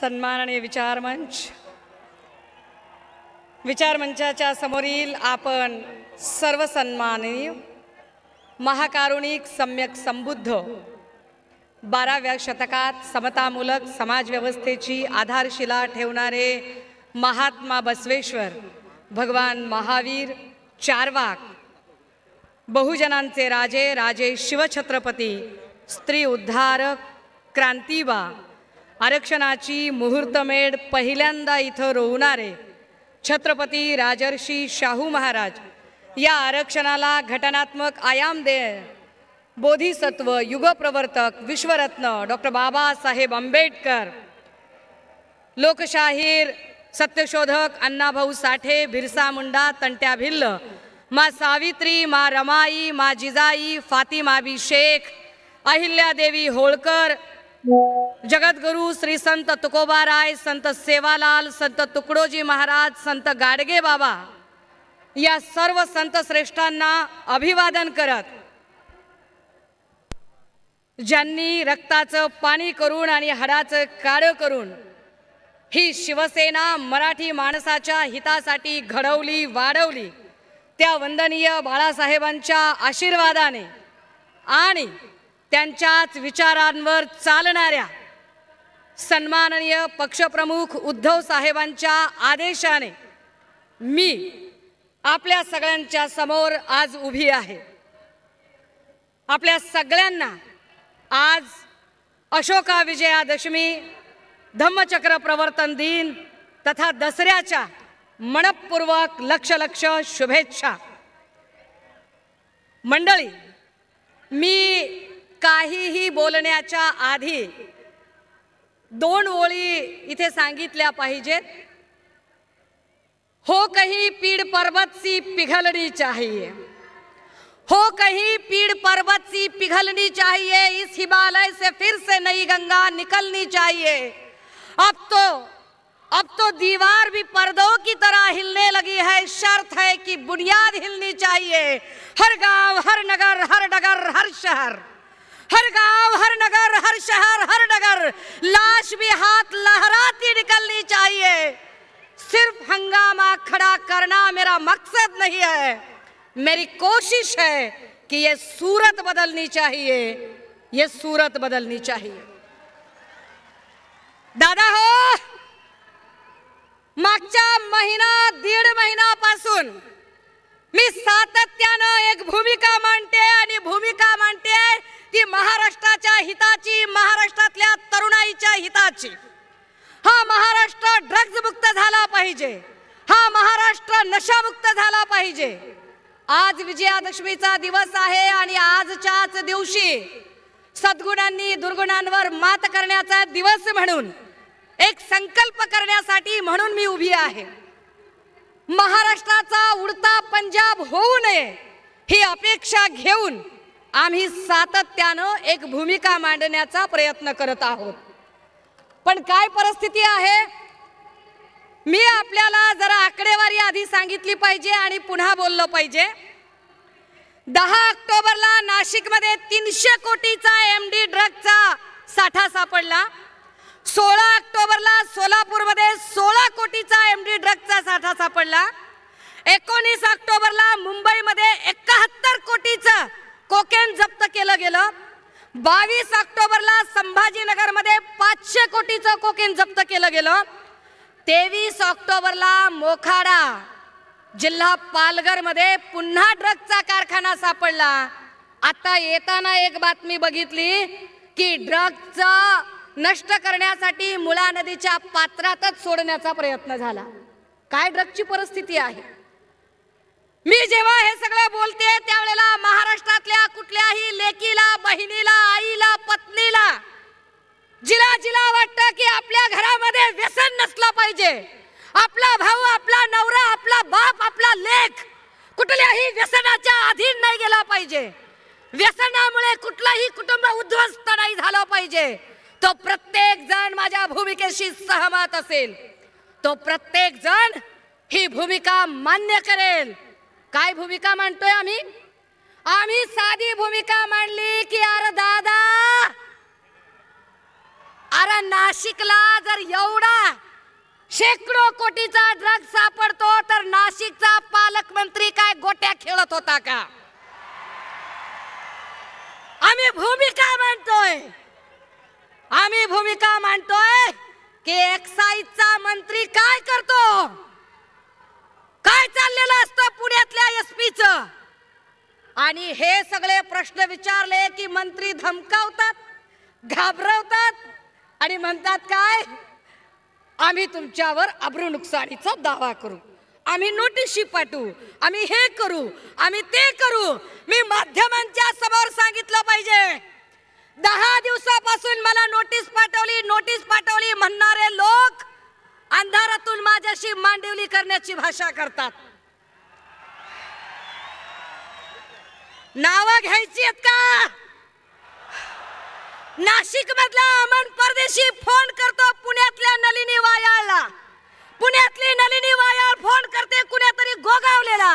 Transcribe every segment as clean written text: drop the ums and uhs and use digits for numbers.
सन्माननीय विचारमंचाच्या समोरील आपण सर्व सन्माननीय महाकारुणिक सम्यक संबुद्ध 12व्या शतकात समतामूलक समाजव्यवस्थेची आधारशिला ठेवणारे महात्मा बसवेश्वर भगवान महावीर चारवाक, बहुजनांचे राजे राजे शिवछत्रपती, स्त्री उद्धारक क्रांतीबा, आरक्षणाची मुहूर्तमेढ पहिल्यांदा इथं रोवणारे छत्रपती राजर्षी शाहू महाराज, या आरक्षणाला घटनात्मक आयाम दे बोधिसत्व युगप्रवर्तक विश्वरत्न डॉक्टर बाबासाहेब आंबेडकर, लोकशाहीर सत्यशोधक अण्णाभाऊ साठे, बिरसा मुंडा, तंट्या भिल्ल, मा सावित्री, मा रमाई, मा जिजाई, फातिमाबी शेख, अहिल्यादेवी होळकर, जगद्गुरु श्री संत तुकोबाराय, संत सेवालाल, संत तुकडोजी महाराज, संत गाडगे बाबा, या सर्व संत श्रेष्ठांना अभिवादन करत ज्यांनी रक्ताचं पाणी करून आणि हाडाचं काळं करून ही शिवसेना मराठी माणसाच्या हितासाठी घडवली वाढवली, त्या वंदनीय बाळासाहेबांच्या आशीर्वादाने आणि त्यांच्याच विचारांवर चालणाऱ्या सन्माननीय पक्षप्रमुख उद्धव साहेबांच्या आदेशाने मी आपल्या सगळ्यांच्या समोर आज उभी आहे। आपल्या सगळ्यांना आज अशोका विजयादशमी, धम्मचक्र प्रवर्तन दिन तथा दसऱ्याच्या मनपूर्वक लक्ष लक्ष शुभेच्छा। मंडळी, मी काहीही बोलण्याच्या आधी 2 ओळी इथे सांगितल्या पाहिजेत। हो कहीं पीड़ पर्वत सी पिघलनी चाहिए, हो कहीं पीड़ पर्वत सी पिघलनी चाहिए, इस हिमालय से फिर से नई गंगा निकलनी चाहिए। अब तो दीवार भी पर्दों की तरह हिलने लगी है, शर्त है कि बुनियाद हिलनी चाहिए। हर गांव, हर नगर, हर डगर, हर शहर, हर गांव, हर नगर, हर शहर, हर डगर, लाश भी हाथ लहराती निकलनी चाहिए। सिर्फ हंगामा खड़ा करना मेरा मकसद नहीं है, मेरी कोशिश है कि ये सूरत बदलनी चाहिए, ये सूरत बदलनी चाहिए। दादा हो, मागच्या दीड महिन्यापासून मी सातत्यानं एक भूमिका मांडते आणि भूमिका मांडते ती महाराष्ट्राच्या हिताची, महाराष्ट्रातल्या तरुणाईच्या हिताची। हा महाराष्ट्र ड्रग्ज मुक्त झाला पाहिजे, हा महाराष्ट्र नशामुक्त झाला पाहिजे। आज विजयादशमीचा दिवस आहे आणि आजच्याच दिवशी सद्गुणांनी दुर्गुणांवर मात करण्याचा दिवस म्हणून एक संकल्प करण्यासाठी म्हणून मी उभी आहे। महाराष्ट्राचा उडता पंजाब होऊ नये ही अपेक्षा घेऊन आम्ही सातत्यानं एक भूमिका मांडण्याचा प्रयत्न करत आहोत। पण काय परिस्थिती आहे, मी आपल्याला जरा आकडेवारी आधी सांगितली पाहिजे आणि पुन्हा बोललो पाहिजे। 10 ऑक्टोबरला नाशिकमध्ये 300 कोटीचा एमडी ड्रगचा साठा सापडला। 16 ऑक्टोबरला सोलापूरमध्ये 16 कोटीचा एमडी ड्रगचा साठा सापडला। 19 ऑक्टोबरला मुंबईमध्ये 71 कोटीचं कोकेन जप्त केलं गेलं। 22 ऑक्टोबरला संभाजीनगरमध्ये 500 कोटीचं कोकेन जप्त केलं गेलं। 23 ऑक्टोबरला मोखाडा जिल्हा पालघरमध्ये पुन्हा ड्रगचा कारखाना सापडला। आता येताना एक बातमी बघितली की ड्रगचा नष्ट करण्यासाठी मुळा नदीच्या पात्रातच सोडण्याचा प्रयत्न झाला। काय ड्रगची परिस्थिती आहे। मी जेव्हा हे सगळं बोलते त्यावेळेला महाराष्ट्रातल्या कुठल्याही लेकीला, बहिणीला, आईला, पत्नीला जिला जिला वाटतं की आपल्या घरामध्ये व्यसन नसलं पाहिजे, आपला भाऊ, आपला नवरा, आपला बाप, आपला लेक कुठल्याही व्यसनाच्या अधीन नाही गेला पाहिजे, व्यसनामुळे कुठलाही कुटुंब उद्ध्वस्त नाही झालं पाहिजे, तो प्रत्येक जण माझ्या भूमिकेशी सहमत असेल, तो प्रत्येक जण ही भूमिका मान्य करेल। काय भूमिका मांडतोय आम्ही? आम्ही साधी भूमिका मांडली की अरे दादा अरे नाशिकला जर एवढा शेकडो कोटीचा ड्रग सापडतो तर नाशिकचा पालकमंत्री काय गोट्या खेळत होता का? आम्ही भूमिका मांडतोय की एक्साईजचा मंत्री काय करतो, काय चाललेलं असतं पुण्यातल्या एसपीचं, आणि हे सगळे प्रश्न विचारले की मंत्री धमकावतात, घाबरवतात आणि म्हणतात काय, आम्ही तुमच्यावर अब्रू नुकसानीचा दावा करू, आम्ही नोटीस पाठवू, आम्ही हे करू, आम्ही ते करू. मी माध्यमांच्या समोर सांगितलं पाहिजे, 10 दिवसापासून मला नोटीस पाठवली म्हणणारे लोक अंधारातून माझ्याशी मांडिवली करण्याची भाषा करतात. नावं घ्यायची आहेत का? नाशिक मधला अमन परदेशी फोन करतो पुण्यातल्या नलिनी वायाळला, पुण्यातली नलिनी वायाळ फोन करते कुणीतरी गोगावलेला,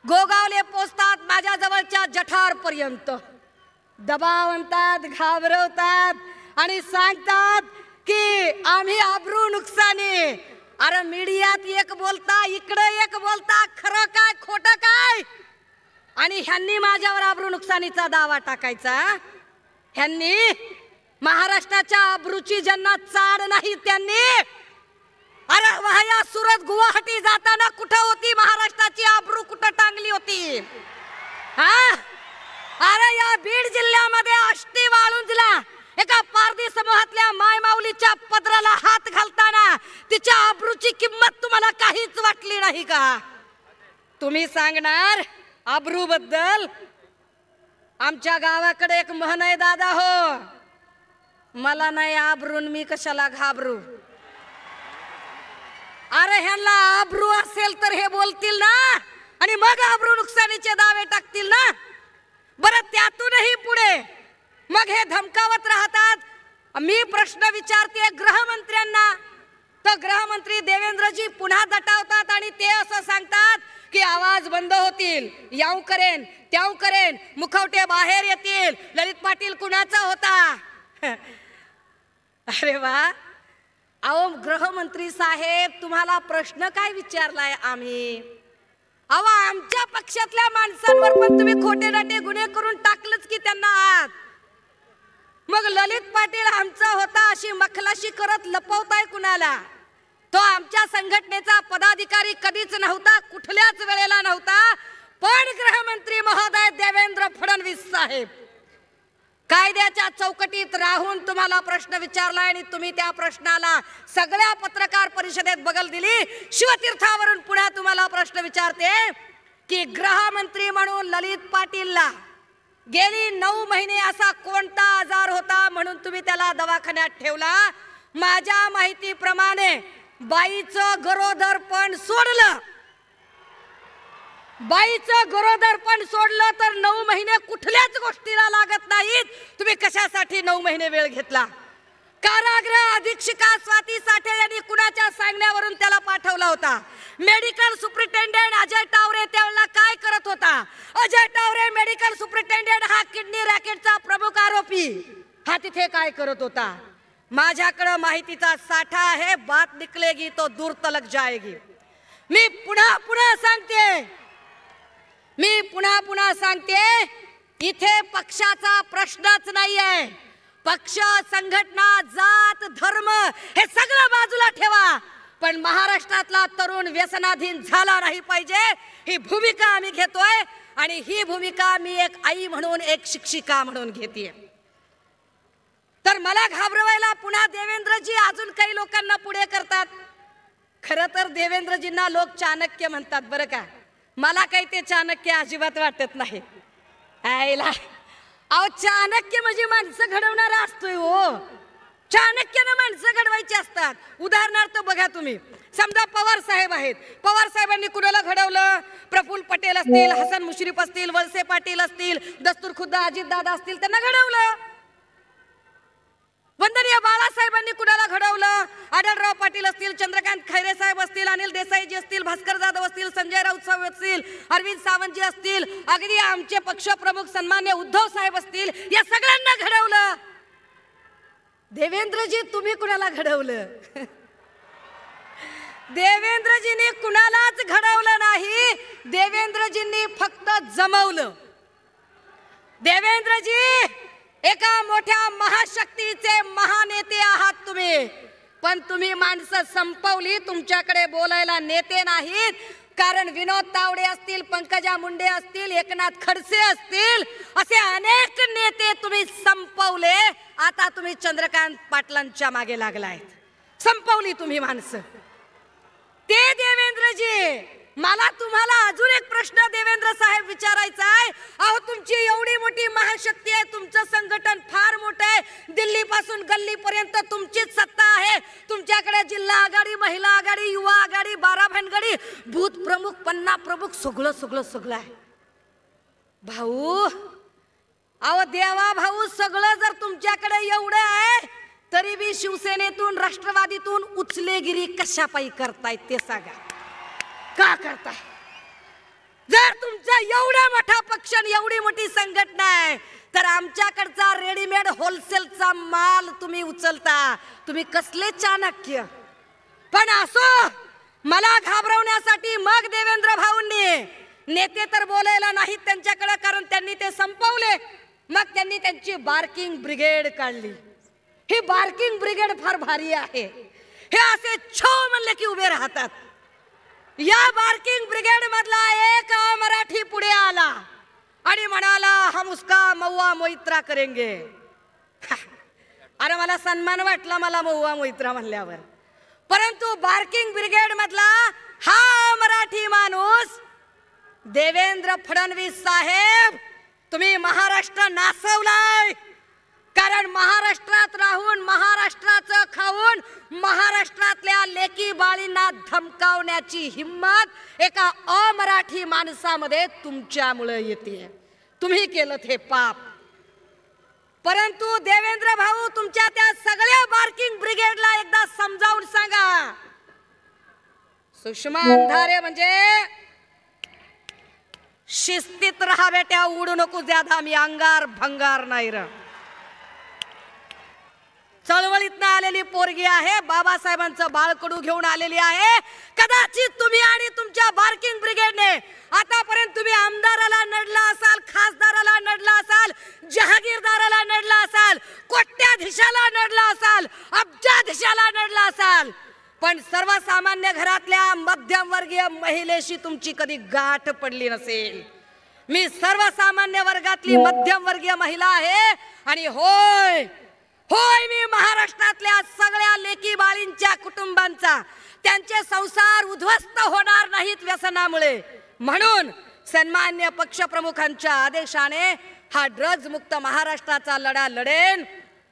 गोगावले पोचतात माझ्या जवळच्या जठार पर्यंत, दबाव आणतात, घाबरवतात आणि सांगतात की आम्ही अब्रू नुकसानी. अरे मीडियात एक बोलता, इकडे एक बोलता, खरं काय खोटं काय? आणि ह्यांनी माझ्यावर अब्रू नुकसानीचा दावा टाकायचा. ह्यांनी महाराष्ट्राच्या अब्रूची ज्यांना चाड नाही त्यांनी, अरे वाया सुरत गुवाहाटी जाताना कुठं होती महाराष्ट्राची अब्रू, कुठं टांगली होती? हा, अरे या बीड जिल्ह्यामध्ये आष्टी वाळुंजला एका पारधी समूहातल्या मायमाऊलीच्या पदराला हात घालताना तिच्या अब्रूची किंमत तुम्हाला काहीच वाटली नाही का? तुम्ही सांगणार अब्रू बद्दल? आमच्या गावाकडे एक म्हण आहे दादा हो, मला नाही आबरून मी कशाला घाबरू. अरे ह्यांना आबरू असेल तर हे बोलतील ना, आणि मग आबरू नुकसानीचे दावे टाकतील ना. बरं त्यातूनही पुढे मग हे धमकावत राहतात. मी प्रश्न विचारते गृहमंत्र्यांना, तर गृहमंत्री देवेंद्रजी पुन्हा दटावतात आणि ते असं सांगतात की आवाज बंद होतील, याव करेन त्याव करेन, मुखवटे बाहेर येतील, ललित पाटील कुणाचा होता? अरे वा, अहो गृहमंत्री साहेब तुम्हाला प्रश्न काय विचारलाय आम्ही? अहो आमच्या पक्षातल्या माणसांवर पण तुम्ही खोटे नाटे गुन्हे करून टाकलंच की त्यांना आत. मग ललित पाटील आमचा होता अशी मखलाशी करत लपवताय कुणाला? तो आमच्या संघटनेचा पदाधिकारी कधीच नव्हता, कुठल्याच वेळेला नव्हता. पण गृहमंत्री महोदय देवेंद्र फडणवीस साहेब कायद्याच्या चौकटीत राहून तुम्हाला प्रश्न विचारलाय आणि तुम्ही त्या प्रश्नाला सगळ्या पत्रकार परिषदेत बगल दिली. शिवतीर्थावरून पुन्हा तुम्हाला प्रश्न विचारते की गृहमंत्री म्हणून ललित पाटीलला गेली 9 महिने असा कोणता आजार होता म्हणून तुम्ही त्याला दवाखान्यात ठेवला? माझ्या माहितीप्रमाणे बाईचं गरोदरपण सोडलं, बाईचं गरोदरपण सोडलं तर 9 महिने कुठल्याच गोष्टीला लागत नाहीत. तुम्ही कशासाठी 9 महिने वेळ घेतला? कारागृह अधीक्षिका स्वाती साठे यांनी कुणाच्या सांगण्यावरून त्याला पाठवला होता? मेडिकल सुपरिटेंडेंट अजय टावरे त्यावेळेला काय करत होता? अजय टावरे मेडिकल सुपरिटेंडेंट हा किडनी रॅकेटचा प्रमुख आरोपी, हा तिथे काय करत होता? माझ्याकडे माहितीचा साठा आहे, बात निकलेगी तो दूर तलक जाएगी. मी पुन्हा सांगते, इथे पक्षाचा प्रश्नच नाहीये. पक्ष, संघटना, जात, धर्म हे सगळं बाजूला ठेवा, पण महाराष्ट्रातला तरुण व्यसनाधीन झाला नाही पाहिजे ही भूमिका आम्ही घेतोय. आणि ही भूमिका मी एक आई म्हणून, एक शिक्षिका म्हणून घेतेय. तर मला घाबरवायला पुन्हा देवेंद्रजी अजून काही लोकांना पुढे करतात. खरं तर देवेंद्रजींना लोक चाणक्य म्हणतात बरं का. मला काही ते चाणक्य अजिबात वाटत नाही. आईला अहो चाणक्य म्हणजे माणसं घडवणारा असतोय हो. चाणक्यानं माणसं घडवायची असतात. उदाहरणार्थ बघा तुम्ही, समजा पवार साहेब आहेत. पवार साहेबांनी कुणाला घडवलं? प्रफुल्ल पटेल असतील, हसन मुश्रीफ असतील, वळसे पाटील असतील, दस्तूरखुद्द अजितदादा असतील, त्यांना घडवलं. वंदनीय बाळासाहेबांनी कुणाला घडवलं? आढळराव पाटील असतील, चंद्रकांत खैरे साहेब असतील, अनिल देसाईजी असतील, भास्कर जाधव असतील, संजय राऊत साहेब असतील, अरविंद सावंतजी असतील, अगदी आमचे पक्षप्रमुख सन्मान्य उद्धव साहेब असतील, या सगळ्यांना घडवलं. देवेंद्रजी तुम्ही कुणाला घडवलं? देवेंद्रजींनी कुणालाच घडवलं नाही, देवेंद्रजींनी फक्त जमवलं. देवेंद्रजी एका मोठ्या महाशक्तीचे महानेते आहात तुम्ही, पण तुम्ही माणसं संपवली. तुमच्याकडे बोलायला नेते नाहीत, कारण विनोद तावडे असतील, पंकजा मुंडे असतील, एकनाथ खडसे असतील, असे अनेक नेते तुम्ही संपवले. आता तुम्ही चंद्रकांत पाटलांच्या मागे लागलायत. संपवली तुम्ही माणसं. ते देवेंद्रजी, मला तुम्हाला अजून एक प्रश्न देवेंद्र साहेब विचारायचा आहे. अहो तुमची एवढी मोठी महाशक्ती आहे, तुमचं संघटन फार मोठं आहे, दिल्ली पासून गल्ली पर्यंत तुमचीच सत्ता आहे. तुमच्याकडे जिल्हा आघाडी, महिला आघाडी, युवा आघाडी, 12 भानगडी, बूथ प्रमुख, पन्ना प्रमुख, सगळं सगळं सगळं आहे. भाऊ, अहो देवा भाऊ, सगळं जर तुमच्याकडे एवढं आहे, तरी बी शिवसेनेतून, राष्ट्रवादीतून उचलेगिरी कशापायी करतायत ते सांगा. का करताय? जर तुमचा एवढा मोठा पक्ष, एवढी मोठी संघटना आहे, तर आमच्याकडचा रेडीमेड होलसेलचा माल तुम्ही उचलता. तुम्ही कसले चाणक्य. पण असो, मला घाबरवण्यासाठी मग देवेंद्र भाऊंनी, नेते तर बोलायला नाहीत त्यांच्याकडे, कारण त्यांनी ते संपवले. मग त्यांनी त्यांची बार्किंग ब्रिगेड काढली. ही बार्किंग ब्रिगेड फार भारी आहे. हे असे छो म्हणले की उभे राहतात. या बार्किंग ब्रिगेड मधला एक मराठी पुढे आला आणि म्हणाला, हम उसका महुआ मोइत्रा करेंगे. अरे मला सन्मान वाटला मला महुआ मोइत्रा म्हणल्यावर. परंतु बार्किंग ब्रिगेड मधला हा मराठी माणूस देवेंद्र फडणवीस साहेब, तुम्ही महाराष्ट्र नासवलाय. कारण महाराष्ट्रात राहून, महाराष्ट्राचं खाऊन, महाराष्ट्रातल्या लेकी बाळींना धमकावण्याची हिम्मत एका अमराठी माणसामध्ये तुमच्यामुळे येते. तुम्ही केलं हे पाप. परंतु देवेंद्र भाऊ, तुमच्या त्या सगळ्या बार्किंग ब्रिगेडला एकदा समजावून सांगा. सुषमा अंधारे म्हणजे शिस्तीत राहा बेट्या, उडू नको ज्यादा, मी अंगार भंगार नाही र. चळवळीतनं आलेली पोरगी आहे, बाबासाहेबांचं बाळकडू घेऊन आलेली आहे. कदाचित तुम्ही आणि तुमच्या बार्किंग ब्रिगेडने आतापर्यंत तुम्ही आमदाराला नडला असाल, खासदाराला नडला असाल, जहागीरदाराला नडला असाल, कोट्याधीशाला नडला असाल, अब्जाधीशाला नडला असाल, पण सर्वसामान्य घरातल्या मध्यमवर्गीय महिलेशी तुमची कधी गाठ पडली नसेल. मी सर्वसामान्य वर्गातली मध्यमवर्गीय महिला आहे आणि होय होय, मी महाराष्ट्रातल्या सगळ्या लेकी बाळींच्या कुटुंबांचा, त्यांचे संसार उद्ध्वस्त होणार नाहीत व्यसनामुळे, म्हणून सन्मान्य पक्षप्रमुखांच्या आदेशाने हा ड्रग्ज मुक्त महाराष्ट्राचा लढा लढेन.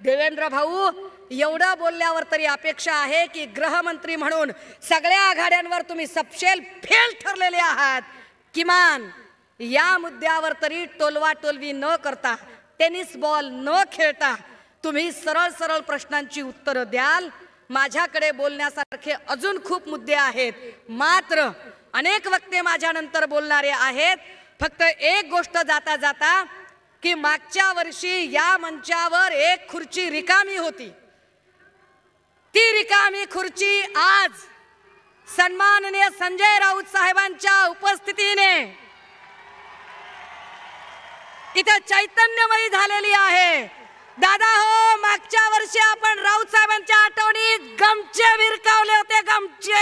देवेंद्र भाऊ, एवढं बोलल्यावर तरी अपेक्षा आहे की गृहमंत्री म्हणून सगळ्या आघाड्यांवर तुम्ही सपशेल फेल ठरलेले आहात. किमान या मुद्द्यावर तरी टोलवा टोलवी न करता, टेनिस बॉल न खेळता तुम्ही सरळ सरळ प्रश्नांची उत्तरं द्याल. माझ्याकडे बोलण्यासारखे अजून खूप मुद्दे आहेत, मात्र अनेक वक्ते माझ्यानंतर बोलणारे आहेत. फक्त एक गोष्ट जाता जाता, की मागच्या वर्षी या मंचावर एक खुर्ची रिकामी होती. ती रिकामी खुर्ची आज सन्माननीय संजय राऊत साहेबांच्या उपस्थितीने इथे चैतन्यमयी झालेली आहे. दादा हो, मागच्या वर्षी आपण राऊत साहेबांच्या आठवणी गमचे विरकावले होते, गमचे.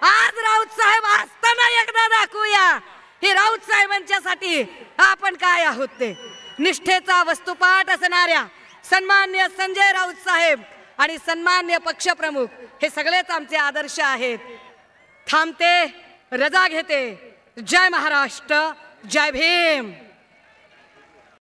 आज राऊत साहेब असताना एकदा दाखवूया हे राऊत साहेबांच्यासाठी आपण काय आहोत ते. निष्ठेचा वस्तुपाठ असणाऱ्या सन्मान्य संजय राऊत साहेब आणि सन्मान्य पक्षप्रमुख हे सगळेच आमचे आदर्श आहेत. थांबते, रजा घेते. जय महाराष्ट्र, जय भीम.